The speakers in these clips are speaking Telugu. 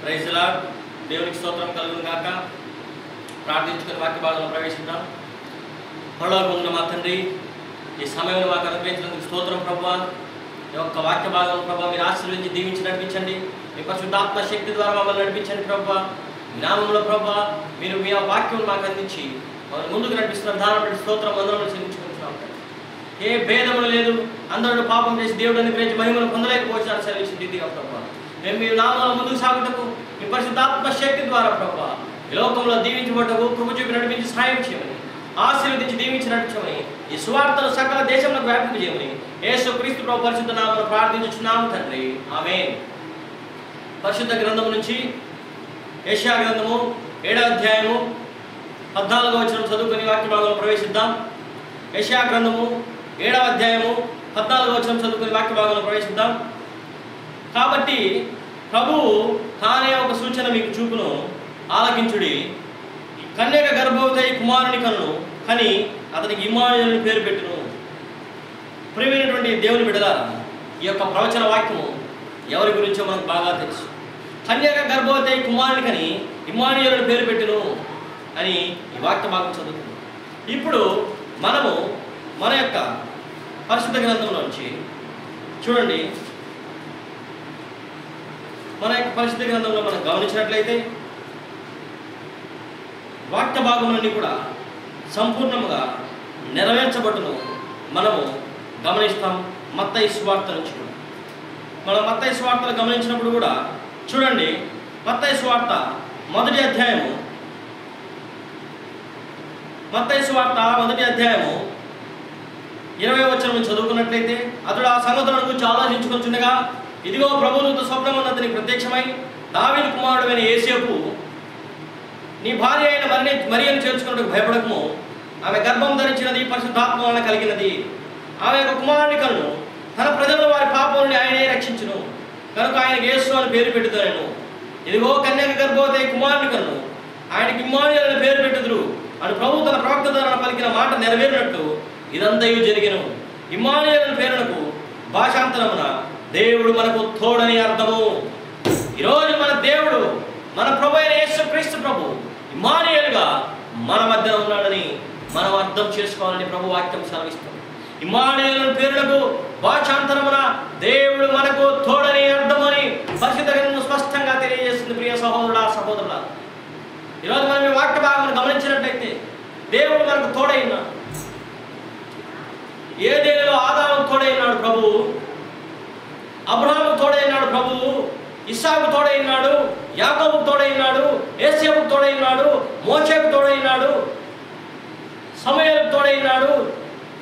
Praise the lord. దేవునికి స్తోత్రం కలుగును గాక. ప్రార్థించుకుని వాక్య భాగంలో ప్రవేశిద్దాం. పరలోకమందున్న మా తండ్రి, ఈ సమయంలో మాకు అనుగ్రహించినందుకు స్తోత్రం ప్రభువా. ఈ యొక్క వాక్య భాగం ప్రభువా మీరు ఆశీర్వదించి దీవించి నడిపించండి. మీ పరిశుద్ధాత్మ శక్తి ద్వారా మమ్మల్ని నడిపించండి ప్రభువా. నామములో ప్రభువా మీరు మీ వాక్యం మాకు అందించి మమ్మల్ని ముందుకు నడిపిస్తున్న విధానం బట్టి స్తోత్రం వందనములు చెల్లించుకుంటున్నాం. ఏ భేదములు లేదు, అందరూ పాపం చేసి దేవుడు అనుగ్రహించి మహిమను పొందలేకపోయినా సెలవించింది రీతిగా ప్రభువా మేము మీ నామంలో ముందుకు సాగుటకు మీ పరిశుద్ధాత్మ శక్తి ద్వారా ప్రభువా ఈ లోకంలో దీవించబడ్డకు కృప చూపి నడిపించి సహాయం చేయమని, ఆశీర్వదించి దీవించి నడిపించమని, ఈ సువార్తను సకల దేశంలో వ్యాపింపు చేయమని యేసు క్రీస్తు ప్రభు పరిశుద్ధ నామమున ప్రార్థించుచున్నాము తండ్రి. ఆమేన్. పరిశుద్ధ గ్రంథము నుంచి యెషయా గ్రంథము 7వ అధ్యాయము 14వ వచనం చదువుకుని వాక్య భాగంలో ప్రవేశిద్దాం. యెషయా గ్రంథము 7వ అధ్యాయము 14వ వచనం చదువుకుని వాక్య భాగంలో ప్రవేశిద్దాం. కాబట్టి ప్రభువు తానే ఒక సూచన మీకు చూపును, ఆలకించుడి. కన్యక గర్భవతి కుమారుని కన్ను కని అతనికి ఇమ్మానుయేలు పేరు పెట్టును. ప్రియమైనటువంటి దేవుని బిడ్డలారా, ఈ యొక్క ప్రవచన వాక్యము ఎవరి గురించో మనకు బాగా తెలుసు. కన్యక గర్భవతి కుమారుని కని ఇమ్మానుయేలు పేరు పెట్టును అని ఈ వాక్య భాగం చదువుతుంది. ఇప్పుడు మనము మన యొక్క పరిశుద్ధ గ్రంథంలో నుంచి చూడండి, మన యొక్క పరిశుద్ధ గ్రంథంలో మనం గమనించినట్లయితే వాక్య భాగం నుండి కూడా సంపూర్ణంగా నెరవేర్చబడును మనము గమనిస్తాం. మత్తయి సువార్త నుంచి కూడా మనం మత్తయి సువార్తలు గమనించినప్పుడు కూడా చూడండి, మత్తయి సువార్త 1వ అధ్యాయము 20వ వచనం చదువుకున్నట్లయితే అతడు ఆ సంగతులను గురించి ఆలోచించుకొనిచుండగా ఇదిగో ప్రభువుతో స్వప్నమున అతనికి ప్రత్యక్షమై, దావీదు కుమారుడైన యేసేపు, నీ భార్య అయిన మరియను చేర్చుకున్నట్టుకు భయపడకము, ఆమె గర్భం ధరించినది పరిశుద్ధాత్మ వలన కలిగినది. ఆమె యొక్క కుమారుని కన్ను తన ప్రజలను వారి పాపం నుండి ఆయనే రక్షించును, కనుక ఆయనకు యేసు అని పేరు పెట్టుదను. ఇదిగో కన్యక గర్భవతి కుమారుని కన్ను, ఆయనకి ఇమ్మానుయేలు అని పేరు పెట్టుదురు అని ప్రభువు తన ప్రవక్త ద్వారా పలికిన మాట నెరవేరినట్టు ఇదంతయు జరిగెను. ఇమ్మానుయేలు పేరునకు భాషాంతరమున దేవుడు మనకు తోడని అర్థము. ఈరోజు మన దేవుడు, మన ప్రభు అయిన యేసు క్రీస్తు ప్రభు ఇమ్మానుయేలుగా మన మధ్యన ఉన్నాడని మనం అర్థం చేసుకోవాలని ప్రభు వాక్యం సెలవిస్తుంది. ఇమ్మానుయేలు పేరునకు భాషాంతరమున దేవుడు మనకు తోడని అర్థమని పరిశుద్ధ గ్రంథం స్పష్టంగా తెలియజేస్తుంది. ప్రియ సహోదరుడా, సహోదరులా, ఈరోజు మనం ఈ వాక్య భాగాన్ని గమనించినట్లయితే దేవుడు మనకు తోడైనాడు. ఏదేలో ఆదాము తోడైనాడు ప్రభువు, అబ్రహాము తోడైనాడు ప్రభువు, ఇస్సాకు తోడైనాడు, యాకోబుకు తోడైనాడు, యేసేపుకు తోడైనాడు, మోషేకు తోడైనాడు, సమూయేలుకు తోడైనాడు,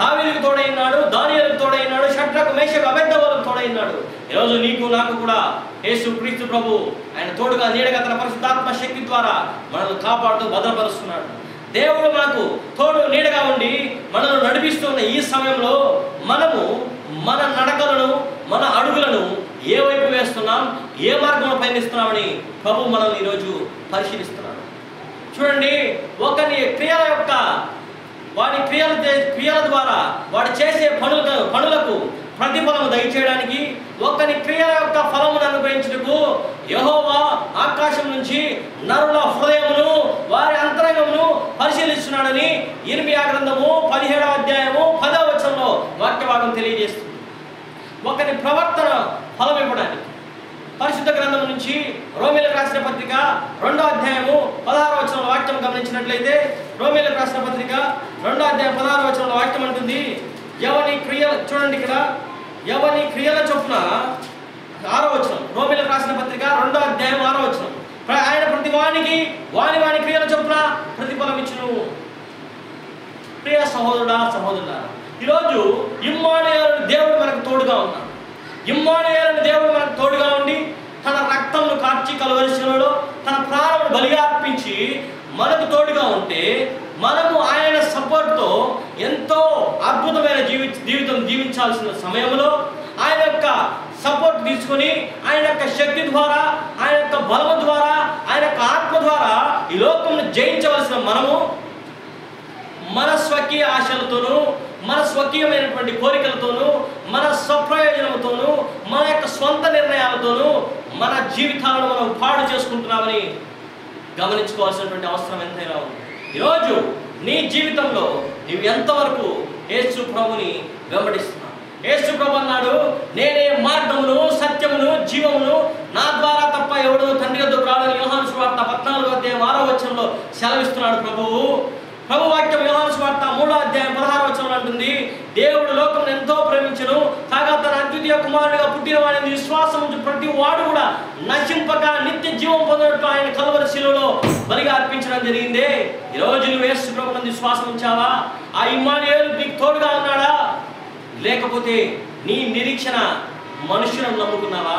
దావీదుకు తోడైనాడు, దానియేలుకు తోడైనాడు, షడ్రకు మేషకు అబేద్నెగోలకు తోడైనాడు. ఈరోజు నీకు నాకు కూడా యేసు క్రీస్తు ప్రభు ఆయన తోడుగా నీడగా తన పరిశుద్ధాత్మ శక్తి ద్వారా మనల్ని కాపాడుతూ భద్రపరుస్తున్నాడు. దేవుడు మనకు తోడు నీడగా ఉండి మనల్ని నడిపిస్తున్న ఈ సమయంలో మనము మన నడకలను, మన అడుగులను ఏ వైపు వేస్తున్నాం, ఏ మార్గంలో పయనిస్తున్నామని ప్రభు మనల్ని ఈరోజు పరిశీలిస్తున్నాడు. చూడండి, ఒకరి వాడి క్రియల ద్వారా వాడు చేసే పనులకు ప్రతిఫలము దయచేయడానికి, ఒకరి క్రియల యొక్క ఫలమును అనుగ్రహించుటకు యెహోవా ఆకాశం నుంచి నరుల హృదయమును వారి అంతరంగమును పరిశీలిస్తున్నాడని ఇర్మియా గ్రంథము 17వ అధ్యాయము 10వ వచనంలో వాక్య భాగం తెలియజేస్తుంది. ఒకరి ప్రవర్తన ఫలం ఇవ్వడానికి పరిశుద్ధ గ్రంథం నుంచి రోమీయులకు రాసిన పత్రిక 2వ అధ్యాయము 16వ వచనంలో వాక్యం గమనించినట్లయితే, రోమీయులకు రాసిన పత్రిక 2వ అధ్యాయం 16వ వచనంలో వాక్యం అంటుంది, ఎవని క్రియల, చూడండి ఇక్కడ, ఎవని క్రియల చొప్పున 6వ వచనం, రోమీయులకు రాసిన పత్రిక 2వ అధ్యాయం 6వ వచనం, ఆయన ప్రతి వానికి వాని క్రియల చొప్పున ప్రతిఫలం ఇచ్చును. ప్రియ సహోదరుడా, సహోదరుడా, ఈరోజు ఇమ్మానుయేలు దేవుడు మనకు తోడుగా ఉన్నాడు. ఇమ్మానుయేలు దేవుడు మనకు తోడుగా ఉండి తన రక్తంను కార్చి కలువరి శిలువలో తన ప్రాణమును బలిగా అర్పించి మనకు తోడుగా ఉంటే మనము ఆయన సపోర్ట్తో ఎంతో అద్భుతమైన జీవితం జీవించాల్సిన సమయంలో ఆయన యొక్క సపోర్ట్ తీసుకొని ఆయన యొక్క శక్తి ద్వారా, ఆయన యొక్క బలము ద్వారా, ఆయన యొక్క ఆత్మ ద్వారా ఈ లోకమును జయించవలసిన మనము మన స్వకీయ ఆశలతోనూ, మన స్వకీయమైనటువంటి కోరికలతోనూ, మన స్వప్రయోజనంతోనూ, మన యొక్క స్వంత నిర్ణయాలతోనూ మన జీవితాలను మనం పాడు చేసుకుంటున్నామని గమనించుకోవాల్సినటువంటి అవసరం ఎంతైనా ఉంది. ఈరోజు నీ జీవితంలో నువ్వు ఎంతవరకు యేసు ప్రభుని వెంబడిస్తున్నావు? యేసు ప్రభు అన్నాడు, నేనే మార్గమును సత్యమును జీవమును, నా ద్వారా తప్ప ఎవడు తండ్రి వద్దకు రాడని యోహాను సువార్త 14:6 సెలవిస్తున్నాడు ప్రభువు. ప్రభు వాక్యం యోహాను సువార్త 3:16 అంటుంది, దేవుడు లోకం ఎంతో ప్రేమించెను కాగా తన అద్వితీయ కుమారుడిగా పుట్టిన వాడిని విశ్వాసం ఉంచి ప్రతి వాడు కూడా నశింపక నిత్య జీవం పొందినట్లు ఆయన కల్వరి శిలువలో బలిగా అర్పించడం జరిగింది. ఈరోజు నువ్వు యేసు ప్రభువునందు విశ్వాసం ఉంచావా? ఆ ఇమ్మానుయేలు నీకు తోడుగా ఉన్నాడా? లేకపోతే నీ నిరీక్షణ మనుషులను నమ్ముకున్నావా?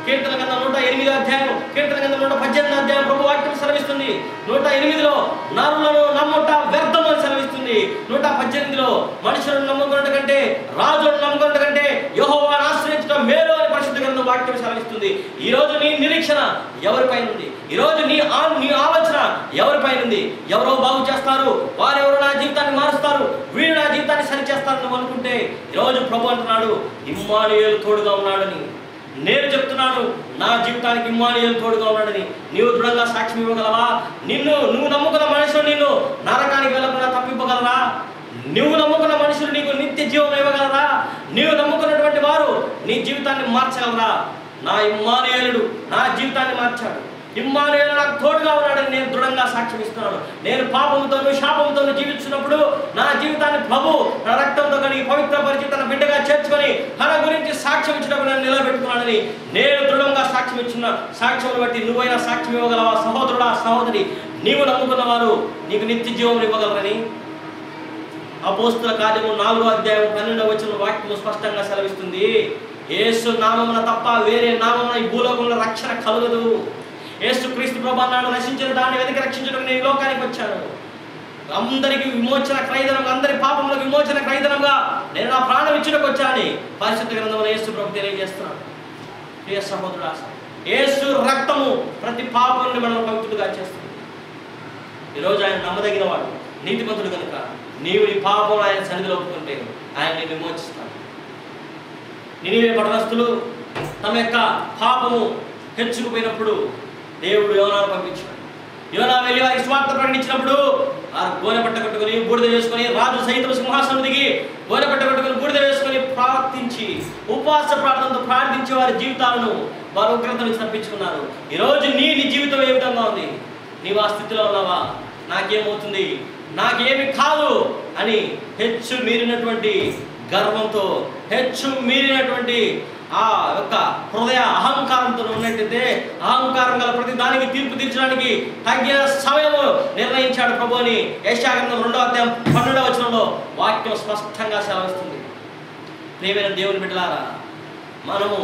కీర్తన గ్రంథం 108 కీర్తన గ్రంథం 118 ప్రభు వాక్యం సెలవిస్తుంది. 108 నరులను నమ్ముట వ్యర్థం అని సెలవిస్తుంది. 118 మనుషులను నమ్ముకున్నట్టు కంటే రాజులను నమ్ముకున్నట్టు కంటే యెహోవాను ఆశ్రయించడం మేలు అని పరిశుద్ధ గ్రంథం వాక్యం సెలవిస్తుంది. ఈరోజు నీ నిరీక్షణ ఎవరిపైన ఉంది? ఈరోజు నీ ఆలోచన ఎవరిపైన ఉంది? ఎవరో బాగు చేస్తారు, వారెవరో నా జీవితాన్ని మారుస్తారు, వీడు నా జీవితాన్ని సరిచేస్తారు నువ్వు అనుకుంటే, ఈరోజు ప్రభు అంటున్నాడు ఇమ్మానుయేలు తోడుగా ఉన్నాడని. నేను చెప్తున్నాను, నా జీవితానికి ఇమ్మానుయేలు తోడుగా ఉన్నాడని. నీవు దృఢంగా సాక్ష్యం ఇవ్వగలవా? నువ్వు నమ్ముకున్న మనుషులు నిన్ను నరకానికి వెళ్ళకుండా తప్పింపగలరా? నువ్వు నమ్ముకున్న మనుషులు నీకు నిత్య జీవం ఇవ్వగలరా? నువ్వు నమ్ముకున్నటువంటి వారు నీ జీవితాన్ని మార్చగలరా? నా ఇమ్మానుయేలుడు నా జీవితాన్ని మార్చాడు. ఇమ్మానుయేలు నాకు తోడుగా ఉన్నాడని నేను దృఢంగా సాక్ష్యం ఇస్తున్నాను. నేను పాపంతోనూ శాపంతోనూ జీవించినప్పుడు నా జీవితాన్ని ప్రభు నా రక్తంతో కడిగి పవిత్రపరిచి తన బిడ్డగా చేర్చుకొని తన గురించి సాక్ష్యం ఇచ్చినప్పుడు నేను నిలబెట్టుకున్నానని నేను దృఢంగా సాక్ష్యం ఇచ్చిన సాక్ష్యం బట్టి నువ్వైనా సాక్ష్యం ఇవ్వగలవా? సహోదరుడా, సహోదరి, నీవు నమ్ముకున్న వారు నీకు నిత్య జీవం ఇవ్వగలరని అపోస్తుల కార్యము 4:12 వాక్యము స్పష్టంగా సెలవిస్తుంది. యేసు నామమున తప్ప వేరే నామమున ఈ భూలోకంలో రక్షణ కలుగదు. యేసు క్రీస్తు ప్రభు అన్నాడు, నశించిన దాన్ని వెతికి రక్షించడం నేను ఈ లోకానికి వచ్చాను. అందరికి విమోచన క్రయధనం, అందరి పాపములకు విమోచన క్రయధనంగా నేను నా ప్రాణం ఇచ్చుటకు వచ్చానని పరిశుద్ధ గ్రంథంలో యేసు ప్రభు తెలియజేస్తున్నాడు. ప్రియ సహోదరుడా, యేసు రక్తము ప్రతి పాపముని మనం పవిత్రుడుగా చేస్తుంది. ఈరోజు ఆయన నమ్మదగిన వాడు, నీతిమంతుడు కనుక నీవు నీ పాపం ఆయన సన్నిధిలో ఒప్పుకుంటే ఆయన నిన్ను విమోచిస్తాడు. నినివే పట్టణస్థులు తమ యొక్క పాపము హెచ్చుకుపోయినప్పుడు దేవుడు యోనాను పంపించాడు. యోనా వెళ్ళి వారికి స్వార్థ ప్రకటించినప్పుడు వారు గోనె పట్ట కట్టుకుని బూడిద వేసుకొని, రాజు సైతం సింహాసనం దిగి గోనె పట్ట కట్టుకుని బూడిద వేసుకొని ప్రార్థించి ఉపవాస ప్రార్థనతో ప్రార్థించి వారి జీవితాలను వారు ఉగ్రత నుంచి తప్పించుకున్నారు. ఈరోజు నీ జీవితం ఏ విధంగా ఉంది? నీవు ఆ స్థితిలో ఉన్నావా? నాకేమవుతుంది, నాకేమి కాదు అని హెచ్చు మీరినటువంటి గర్వంతో, హెచ్చు మీరినటువంటి ఆ యొక్క హృదయ అహంకారంతో ఉన్నట్టయితే, అహంకారం గల ప్రతి దానికి తీర్పు తీర్చడానికి తగిన సమయం నిర్ణయించాడు ప్రభు అని యెషయా గ్రంథం 2:12 వాక్యం స్పష్టంగా సెలవిస్తుంది. ప్రియమైన దేవుని బిడ్డలారా, మనము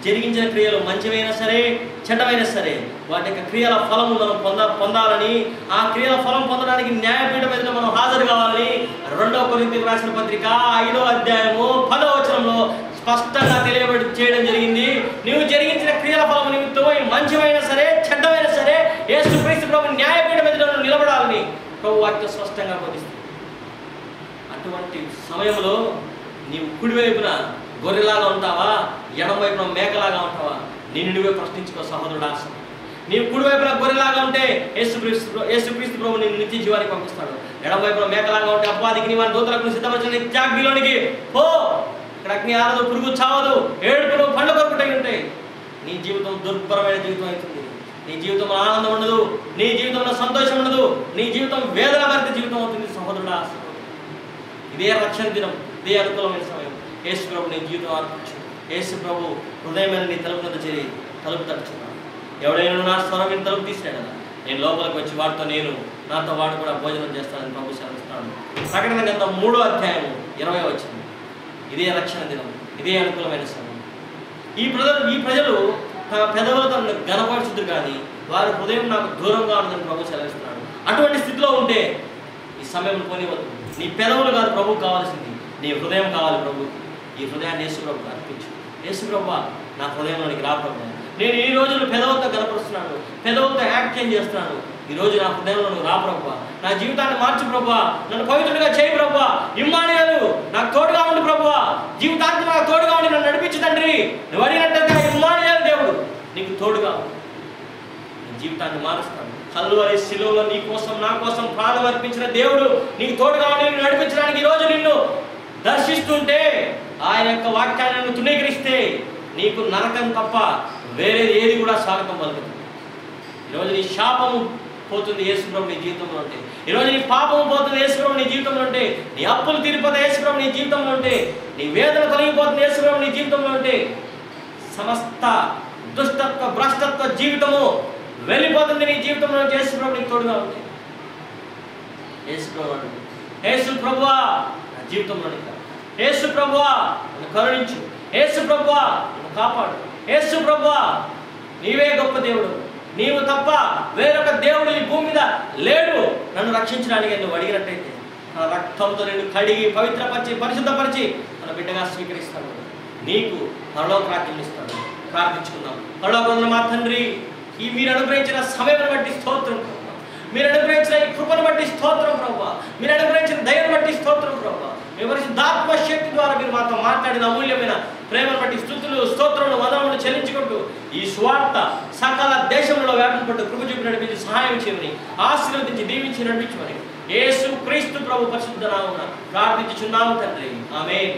జరిగించిన క్రియలు మంచివైనా సరే చెడ్డమైనా సరే వాటి యొక్క క్రియల ఫలము మనం పొందాలని, ఆ క్రియల ఫలం పొందడానికి న్యాయపీఠం మీద మనం హాజరు కావాలని 2 కొరింథీయులకు రాసిన పత్రిక 5:10 స్పష్టంగా చేయడం జరిగింది. నువ్వు జరిగించిన క్రియల ఫలము నిమిత్తం మంచివైనా సరే చెడ్డమైనా సరే యేసు క్రీస్తు ప్రభు న్యాయపీఠం మీద నిలబడాలని ప్రభు వాక్యం స్పష్టంగా బోధిస్తుంది. అటువంటి సమయంలో నీవు కుడివైపున గొర్రెలాగా ఉంటావా, ఎడమ వైపున మేకలాగా ఉంటావా? నిన్ను నువ్వే ప్రశ్నించుకో సహోదరుడా. నీవు కుడివైపున గొర్రెలాగా ఉంటే యేసుక్రీస్తు ప్రభు నిన్ను నిత్య జీవానికి పంపిస్తాడు. ఎడమ వైపున మేకలాగా ఉంటే అపవాదికి నీ వారి దూతలకు సిద్ధపరిచిన నిత్యాగ్నిలోనికి పో. ఇక్కడ అగ్ని ఆరదు, పురుగు చావదు, ఏడుపులు పండ్లు కొరుకుటై ఉంటాయి. నీ జీవితం దుర్భరమైన జీవితం అవుతుంది. నీ జీవితంలో ఆనందం ఉండదు, నీ జీవితంలో సంతోషం ఉండదు, నీ జీవితం వేదన భరిత జీవితం అవుతుంది సహోదరుడా. ఇదే రక్షణ దినం, ఇదే అనుకూలమైన సమయం. యేసు ప్రభు నీ జీవితం అర్పించు. యేసు ప్రభు హృదయమైన నీ తలుపు వద్ద చేరి తలుపు తట్టుచున్నాడు. ఎవడైనా నా స్వరం నేను తలుపు తీసినాడు కదా, నేను లోపలికి వచ్చి వాడితో నాతో వాడు కూడా భోజనం చేస్తానని ప్రభు సెలవిస్తున్నాడు. ప్రకటన గ్రంథం 3:20 ఇదే రక్షణ దినం, ఇదే అనుకూలమైన సమయం. ఈ ప్రజలు తమ పెదవులతో గణపరుచుద్దు కానీ వారి హృదయం నాకు దూరంగా ఉంటుందని ప్రభు సెలవిస్తున్నాడు. అటువంటి స్థితిలో ఉంటే ఈ సమయం పోనివద్దు. నీ పెదవులు కాదు ప్రభుకు కావాల్సింది, నీ హృదయం కావాలి ప్రభుకి. ఈ హృదయాన్ని యేసు ప్రభుకు అర్పించు. యేసు ప్రభువా, నా హృదయంలోనికి రా ప్రభు. నేను ఈ రోజులు పెదవులతో గనపరుస్తున్నాను, పెదవులతో యాక్షన్ చేస్తున్నాను. ఈ రోజు నా హృదయంలో నువ్వు రా ప్రభువా. నా జీవితాన్ని మార్చు ప్రభువా. నన్ను పవిత్రుడిగా చేయి ప్రభువా. ఇమ్మానుయేలు నాకు తోడుగా ఉండు ప్రభువా. జీవితాంతం నాకు తోడుగా ఉండి నన్ను నడిపించు తండ్రి. నువ్వు అడిగినట్టుగా ఇమ్మానుయేలు దేవుడు నీకు తోడుగా నీ జీవితాన్ని మారుస్తాడు. కల్వరి శిలువలో నీ కోసం నా కోసం ప్రాణం అర్పించిన దేవుడు నీకు తోడుగా ఉండి నిన్ను నడిపించడానికి ఈరోజు నిన్ను దర్శిస్తుంటే, ఆయన యొక్క వాక్యాన్ని నువ్వు తృణీకరిస్తే నీకు నరకం తప్ప వేరేది ఏది కూడా స్వాగతం పలుకుతుంది. ఈరోజు నీ శాపము పోతుంది యేసుప్రభు నీ జీవితంలో ఉంటే, ఈరోజు నీ పాపము పోతుంది యేసుప్రభు నీ జీవితంలో ఉంటే, నీ అప్పులు తీరిపోతాయి యేసుప్రభు నీ జీవితంలో ఉంటే, నీ వేదన తొలగిపోతుంది యేసుప్రభు నీ జీవితంలో ఉంటే, సమస్త దుష్టత్వ భ్రష్టత్వ జీవితము వెళ్ళిపోతుంది నీ జీవితంలో. యేసుప్రభు నీకు తోడుగా ఉంటే, యేసు ప్రభువా నా జీవితంలో యేసు ప్రభువా నన్ను కరుణించు, యేసు ప్రభువా నన్ను కాపాడు, యేసు ప్రభువా నీవే గొప్ప దేవుడు, నీవు తప్ప వేరొక దేవుడు ఈ భూమి మీద లేడు నన్ను రక్షించడానికి నువ్వు అడిగినట్టయితే నా రక్తంతో నిన్ను కడిగి పవిత్రపరిచి పరిశుద్ధపరిచి తన బిడ్డగా స్వీకరిస్తాడు, నీకు పరలోక రాజ్యం ఇస్తాడు. ప్రార్థించుకుందాం. పరలోకమున్న మా తండ్రి, ఈ మీరు అనుగ్రహించిన సమయం బట్టి స్తోత్రం ప్రభు, మీరు అనుగ్రహించిన ఈ కృపను బట్టి స్తోత్రం ప్రభు, మీరు అనుగ్రహించిన దయను బట్టి స్తోత్రం ప్రభు, మీ పరిశుద్ధాత్మ శక్తి ద్వారా మీరు మాతో మాట్లాడిన అమూల్యమైన ప్రేమను బట్టి స్తుతులు స్తోత్రములు వందనములు చెల్లించుకుంటూ ఈ స్వార్థ సకల దేశంలో వ్యాపింపట్టు కృప చూపి నడిపించి సహాయం చేయమని, ఆశీర్వదించి దీవించి నడిపించమని యేసు క్రీస్తు ప్రభు పరిశుద్ధ నామమున ప్రార్థించుచున్నాము తండ్రి. ఆమేన్.